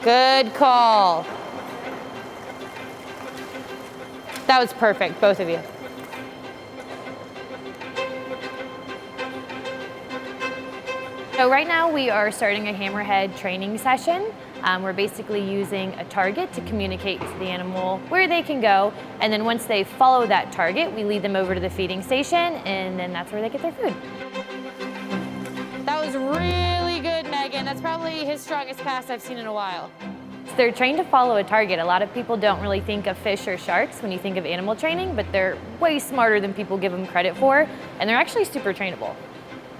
Good call. That was perfect, both of you. So right now we are starting a hammerhead training session. We're basically using a target to communicate to the animal where they can go, and then once they follow that target, we lead them over to the feeding station, and then that's where they get their food. That was really good, Megan. That's probably his strongest pass I've seen in a while. They're trained to follow a target. A lot of people don't really think of fish or sharks when you think of animal training, but they're way smarter than people give them credit for, and they're actually super trainable.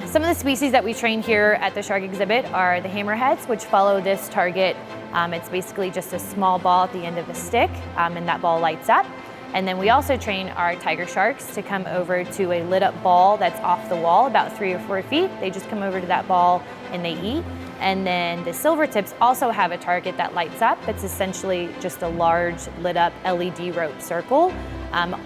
Some of the species that we train here at the shark exhibit are the hammerheads, which follow this target. It's basically just a small ball at the end of a stick, and that ball lights up. And then we also train our tiger sharks to come over to a lit up ball that's off the wall, about 3 or 4 feet. They just come over to that ball and they eat. And then the silver tips also have a target that lights up. It's essentially just a large lit up LED rope circle.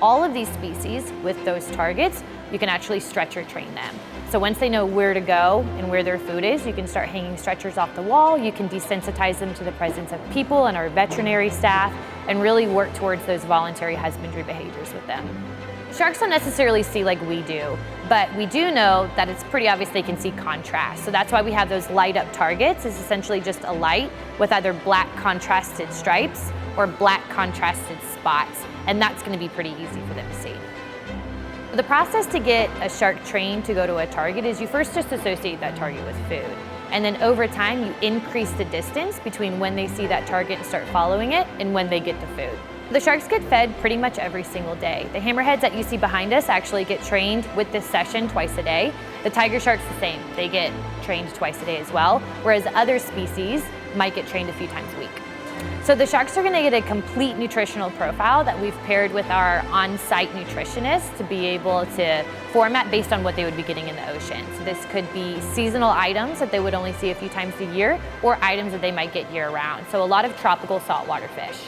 All of these species with those targets, you can actually stretcher train them. So once they know where to go and where their food is, you can start hanging stretchers off the wall. You can desensitize them to the presence of people and our veterinary staff and really work towards those voluntary husbandry behaviors with them. Sharks don't necessarily see like we do, but we do know that it's pretty obvious they can see contrast. So that's why we have those light up targets. It's essentially just a light with either black contrasted stripes or black contrasted spots. And that's going to be pretty easy for them to see. The process to get a shark trained to go to a target is you first just associate that target with food. And then over time, you increase the distance between when they see that target and start following it and when they get the food. The sharks get fed pretty much every single day. The hammerheads that you see behind us actually get trained with this session twice a day. The tiger sharks the same. They get trained twice a day as well, whereas other species might get trained a few times a week. So the sharks are going to get a complete nutritional profile that we've paired with our on-site nutritionist to be able to format based on what they would be getting in the ocean. So this could be seasonal items that they would only see a few times a year, or items that they might get year-round. So a lot of tropical saltwater fish.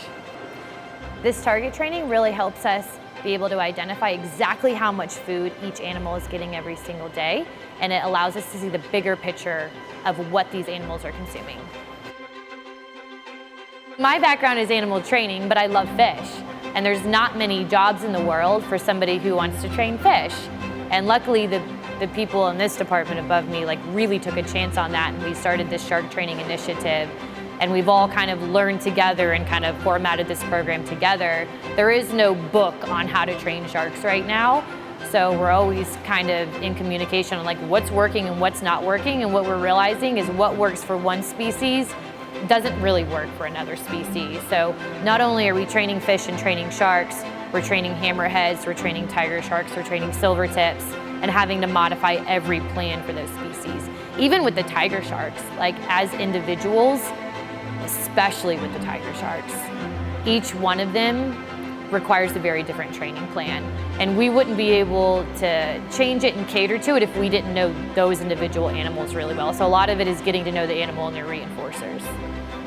This target training really helps us be able to identify exactly how much food each animal is getting every single day, and it allows us to see the bigger picture of what these animals are consuming. My background is animal training, but I love fish. And there's not many jobs in the world for somebody who wants to train fish. And luckily the people in this department above me really took a chance on that, and we started this shark training initiative. And we've all kind of learned together and kind of formatted this program together. There is no book on how to train sharks right now. So we're always kind of in communication on what's working and what's not working. And what we're realizing is what works for one species doesn't really work for another species. So not only are we training fish and training sharks, we're training hammerheads, we're training tiger sharks, we're training silver tips, and having to modify every plan for those species. Even with the tiger sharks, as individuals, especially with the tiger sharks, each one of them requires a very different training plan. And we wouldn't be able to change it and cater to it if we didn't know those individual animals really well. So a lot of it is getting to know the animal and their reinforcers.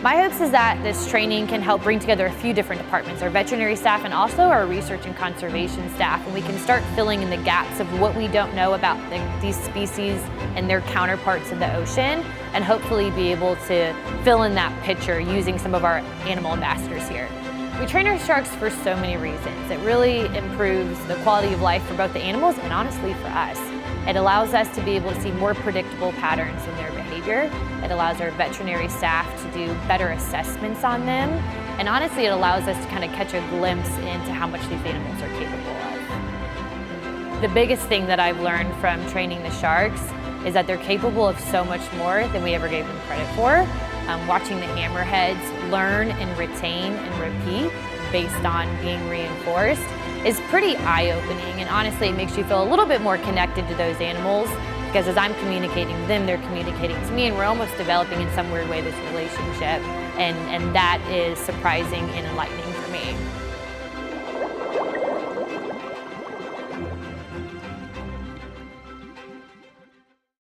My hopes is that this training can help bring together a few different departments, our veterinary staff and also our research and conservation staff, and we can start filling in the gaps of what we don't know about these species and their counterparts in the ocean, and hopefully be able to fill in that picture using some of our animal ambassadors here. We train our sharks for so many reasons. It really improves the quality of life for both the animals and honestly for us. It allows us to be able to see more predictable patterns in their behavior. It allows our veterinary staff to do better assessments on them. And honestly, it allows us to kind of catch a glimpse into how much these animals are capable of. The biggest thing that I've learned from training the sharks is that they're capable of so much more than we ever gave them credit for. Watching the hammerheads learn and retain and repeat based on being reinforced is pretty eye-opening, and honestly it makes you feel a little bit more connected to those animals, because as I'm communicating to them, they're communicating to me, and we're almost developing in some weird way this relationship, and that is surprising and enlightening for me.